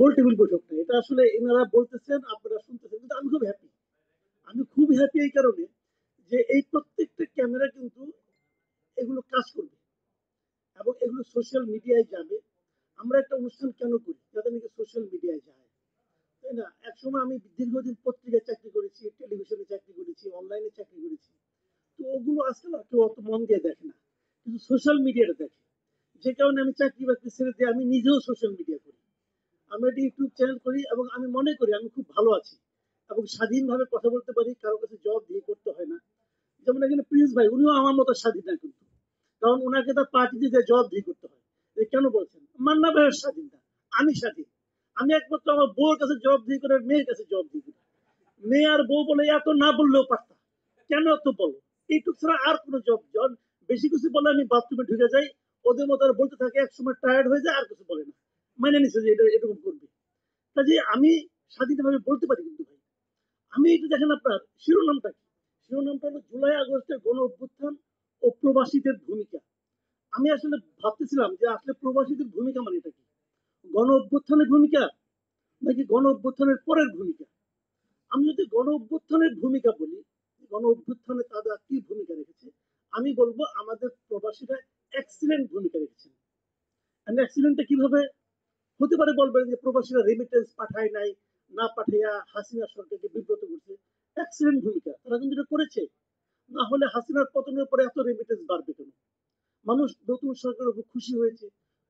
গোল table বৈঠকটা এটা আসলে এনারা বলতেছেন, আপনারা শুনতেছেন, কিন্তু আমি খুব হ্যাপি। আমি খুব হ্যাপি এই কারণে যে এই প্রত্যেকটা ক্যামেরা কিন্তু এগুলো কাজ করবে এবং এগুলো সোশ্যাল মিডিয়ায় যাবে। আমরা একটা অনুষ্ঠান কেন করি? যাতে নাকি সোশ্যাল মিডিয়ায় যায়, তাই না? একসময় আমি দীর্ঘদিন পত্রিকায় চাকরি করেছি, টেলিভিশনে চাকরি করেছি, অনলাইনে চাকরি করেছি। তো ওগুলো আজকাল আর কেউ অত মন দিয়ে দেখে না, কিন্তু সোশ্যাল মিডিয়াটা দেখে। যে কারণে আমি চাকরি বাকরি ছেড়ে দিয়ে আমি নিজেও সোশ্যাল মিডিয়া করি। আমি একটা ইউটিউব চ্যানেল করি এবং আমি মনে করি আমি খুব ভালো আছি এবং স্বাধীনভাবে কথা বলতে পারি, কারো কাছে জবাব দিয়ে করতে হয় না। যেমন এখানে প্রিন্স ভাই, উনিও আমার মতো স্বাধীন না কিন্তু, কারণ ওনাকে তার পার্টিতে যে জবাব দিয়ে করতে হয়। কেন বলছেন? মান্না ভাইয়ের স্বাধীন না, আমি স্বাধীন। আমি একমাত্র আমার বউর কাছে জবাব দিয়ে করে, মেয়ের কাছে জবাব দিয়ে করি। মেয়ে আর বউ বলে এত না বললেও পারতাম, কেন এত বলো? এইটুক ছাড়া আর কোনো জব জন বেশি কিছু বলে আমি বাথরুমে ঢুকে যাই, ওদের মতো আর বলতে থাকে, এক সময় টায়ার্ড হয়ে যায় আর কিছু বলে না, মেনে নিছে যে এটা এরকম করবে। কাজে আমি স্বাধীনভাবে বলতে পারি। কিন্তু ভাই, আমি এটা দেখেন আপনার শিরোনামটা কি? শিরোনামটা হলো জুলাই আগস্টের গণ অভ্যুত্থান ও প্রবাসীদের ভূমিকা। আমি আসলে ভাবতেছিলাম যে আসলে প্রবাসীদের ভূমিকা মানে এটা কি? গণ অভ্যুত্থানের ভূমিকা নাকি গণ অভ্যুত্থানের পরের ভূমিকা? আমি যদি গণ অভ্যুত্থানের ভূমিকা বলি, গণ অভ্যুত্থানে তারা কি ভূমিকা রেখেছে, আমি বলবো আমাদের প্রবাসীরা এক্সিলেন্ট ভূমিকা রেখেছেন। এক্সিলেন্টটা কিভাবে হতে পারে? বলবেন যে প্রবাসীরা রেমিটেন্স পাঠায় নাই, না পাঠাইয়া হাসিনা সরকারকে বিব্রত করছে। এক্সিলেন্ট ভূমিকা, তারা কিন্তু এটা করেছে। না হলে হাসিনার পতনের পরে এত রেমিটেন্স বাড়বে কেন? মানুষ নতুন সরকারের উপর খুশি হয়েছে,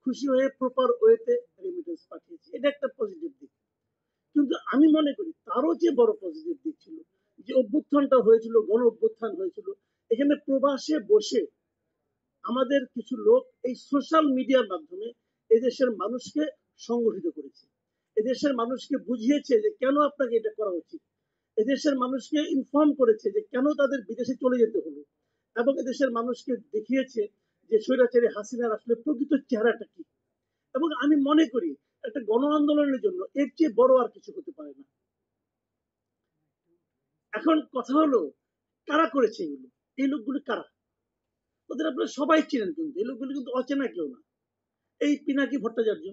খুশি হয়ে প্রপার ওয়েতে রেমিটেন্স পাঠিয়েছে, এটা একটা পজিটিভ দিক। কিন্তু আমি মনে করি তারও যে বড় পজিটিভ দিক ছিল, যে অভ্যুত্থানটা হয়েছিল, গণ অভ্যুত্থান হয়েছিল, এখানে প্রবাসে বসে আমাদের কিছু লোক এই সোশ্যাল মিডিয়ার মাধ্যমে এদেশের মানুষকে সংগঠিত করেছে, এদেশের মানুষকে বুঝিয়েছে যে কেন আপনাকে এটা করা উচিত, এদেশের মানুষকে ইনফর্ম করেছে যে কেন তাদের বিদেশে চলে যেতে হলো, এবং এদেশের মানুষকে দেখিয়েছে যে স্বৈরাচারী হাসিনার আসলে প্রকৃত চেহারাটা কি। এবং আমি মনে করি একটা গণ আন্দোলনের জন্য এর চেয়ে বড় আর কিছু হতে পারে না। এখন কথা হলো, কারা করেছে এগুলো? এই লোকগুলো কারা? ওদের আপনারা সবাই চিনেন, কিন্তু এই লোকগুলো কিন্তু অচেনা কেউ না। এই পিনাকি ভট্টাচার্য,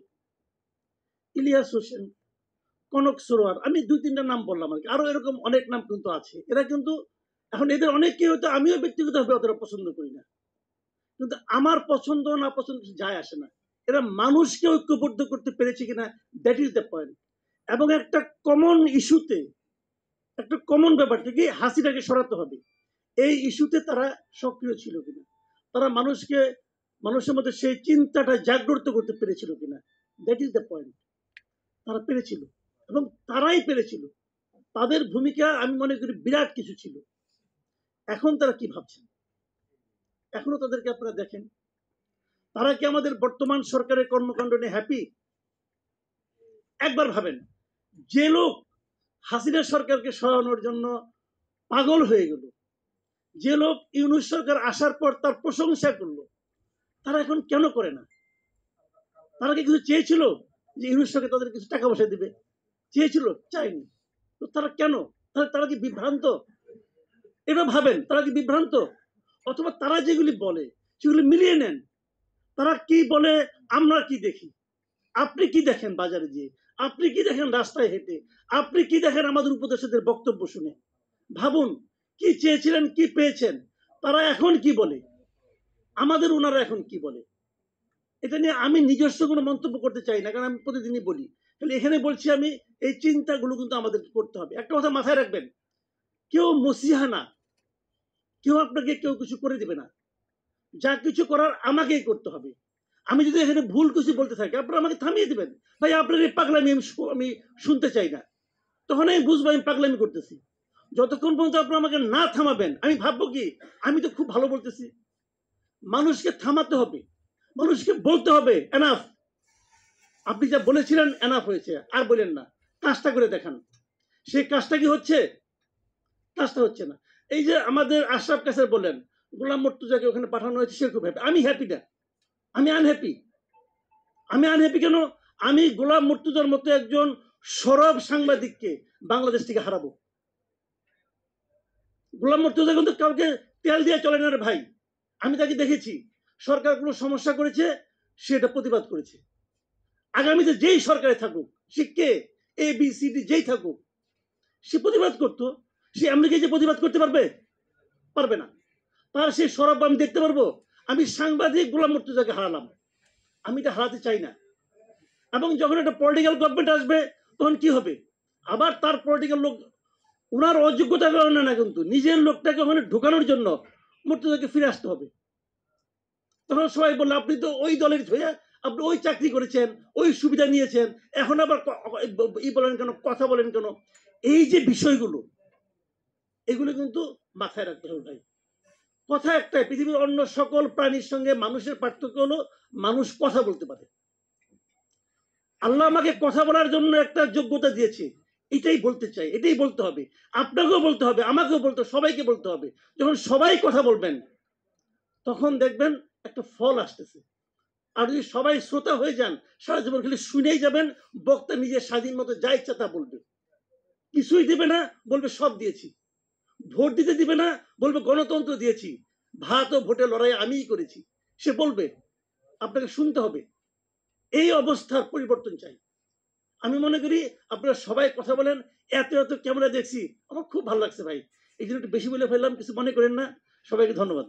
ইলিয়াস হোসেন, কনক সরোয়ার, আমি দুই তিনটা নাম বললাম আর কি, আরো এরকম অনেক নাম কিন্তু আছে। এরা কিন্তু এখন এদের অনেককে হয়তো আমিও ব্যক্তিগতভাবে অতটা পছন্দ করি না, কিন্তু আমার পছন্দ না পছন্দ যায় আসে না। এরা মানুষকে ঐক্যবদ্ধ করতে পেরেছে কিনা, দ্যাট ইজ দ্য পয়েন্ট। এবং একটা কমন ইস্যুতে, একটা কমন ব্যাপারটা কি, হাসিটাকে সরাতে হবে, এই ইস্যুতে তারা সক্রিয় ছিল কিনা, তারা মানুষের মধ্যে সেই চিন্তাটা জাগ্রত করতে পেরেছিল কিনা, দ্যাট ইজ দ্য পয়েন্ট। তারা পেরেছিল এবং তারাই পেরেছিল। তাদের ভূমিকা আমি মনে করি বিরাট কিছু ছিল। এখন তারা কি ভাবছেন? এখনো তাদেরকে আপনারা দেখেন, তারা কি আমাদের বর্তমান সরকারের কর্মকাণ্ড নিয়ে হ্যাপি? একবার ভাবেন, যে লোক হাসিনা সরকারকে সরানোর জন্য পাগল হয়ে গেল, যে লোক ইউনূস সরকার আসার পর তার প্রশংসা করলো, তারা এখন কেন করে না? তারা কি কিছু চেয়েছিল যে ইউনূস সরকার তাদের কিছু টাকা পয়সা দিবে? চেয়েছিল? চায়নি। তো তারা কেন? তারা কি বিভ্রান্ত? এটা ভাবেন, তারা কি বিভ্রান্ত? অথবা তারা যেগুলি বলে সেগুলি মিলিয়ে নেন। তারা কি বলে, আমরা কি দেখি, আপনি কি দেখেন বাজারে গিয়ে, আপনি কি দেখেন রাস্তায় হেঁটে, আপনি কি দেখেন আমাদের উপদেষ্টাদের বক্তব্য শুনে। ভাবুন, কি চেয়েছিলেন, কি পেয়েছেন, তারা এখন কি বলে, আমাদের ওনারা এখন কি বলে। এটা নিয়ে আমি নিজস্ব কোনো মন্তব্য করতে চাই না, কারণ আমি প্রতিদিনই বলি। তাহলে এখানে বলছি আমি, এই চিন্তাগুলো কিন্তু আমাদেরকে করতে হবে। একটা কথা মাথায় রাখবেন, কেউ মসিহা না, কেউ আপনাকে কেউ কিছু করে দিবে না। যা কিছু করার আমাকেই করতে হবে। আমি যদি এখানে ভুল কিছু বলতে থাকি, আপনারা আমাকে থামিয়ে দিবেন, ভাই আপনার এই পাগলামি আমি শুনতে চাই না। তখন আমি বুঝবো আমি পাগলামি করতেছি। যতক্ষণ পর্যন্ত আপনারা আমাকে না থামাবেন, আমি ভাববো কি আমি তো খুব ভালো বলতেছি। মানুষকে থামাতে হবে, মানুষকে বলতে হবে এনাফ, আপনি যা বলেছিলেন এনাফ হয়েছে, আর বলেন না, কাজটা করে দেখান। সেই কাজটা কি হচ্ছে? কাজটা হচ্ছে না। এই যে আমাদের আশরাফ কাসের বলেন, গোলাম মর্তুজাকে ওখানে পাঠানো হয়েছে, সে খুব হ্যাপি। আমি হ্যাপি না, আমি আনহ্যাপি। আমি আনহ্যাপি কেন? আমি গোলাম মর্তুজার মতো একজন সরব সাংবাদিককে বাংলাদেশ থেকে হারাবো। গোলাম মর্তুজা কিন্তু কাউকে তেল দিয়ে চলে না রে ভাই। আমি তাকে দেখেছি, সরকার কোনো সমস্যা করেছে, সেটা প্রতিবাদ করেছে। আগামীতে যেই সরকারে থাকুক, সে কে, ABCD যেই থাকুক, সে প্রতিবাদ করতো, সে আমেরিকায় যে প্রতিবাদ করতে পারবে? পারবে না। তার সেই সরব আমি দেখতে পারবো? আমি সাংবাদিক গোলাম মুর্তজাকে হারালাম, আমি এটা হারাতে চাই না। এবং যখন একটা পলিটিক্যাল গভর্নমেন্ট আসবে, তখন কি হবে? আবার তার পলিটিক্যাল লোক, ওনার অযোগ্যতার কারণে না, কিন্তু নিজের লোকটাকে ওখানে ঢোকানোর জন্য মুর্তজাকে ফিরে আসতে হবে। তখন সবাই বললো, আপনি তো ওই দলের হয়ে, আপনি ওই চাকরি করেছেন, ওই সুবিধা নিয়েছেন, এখন আবার ই বলেন কেন, কথা বলেন কেন? এই যে বিষয়গুলো, এগুলো কিন্তু মাথায় রাখতে হবে ভাই। কথা একটাই, পৃথিবীর অন্য সকল প্রাণীর সঙ্গে মানুষের পার্থক্য হলো মানুষ কথা বলতে পারে। আল্লাহ আমাকে কথা বলার জন্য একটা যোগ্যতা দিয়েছে, এটাই বলতে চাই, এটাই বলতে হবে। আপনাকেও বলতে হবে, আমাকেও বলতে হবে, সবাইকে বলতে হবে। যখন সবাই কথা বলবেন, তখন দেখবেন একটা ফল আসতেছে। আর যদি সবাই শ্রোতা হয়ে যান, সারা জীবন খালি শুনেই যাবেন, বক্তা নিজের স্বাধীন মতো যা ইচ্ছা তা বলবে, কিছুই দিবে না, বলবে সব দিয়েছি। ভোট দিতে দিবে না, বলবে গণতন্ত্র দিয়েছি, ভাত ও ভোটে লড়াই আমিই করেছি। সে বলবে, আপনাকে শুনতে হবে। এই অবস্থার পরিবর্তন চাই। আমি মনে করি আপনারা সবাই কথা বলেন, এত এত ক্যামেরা দেখছি, আমার খুব ভালো লাগছে ভাই। এই জন্য একটু বেশি বলে ফেললাম, কিছু মনে করেন না। সবাইকে ধন্যবাদ।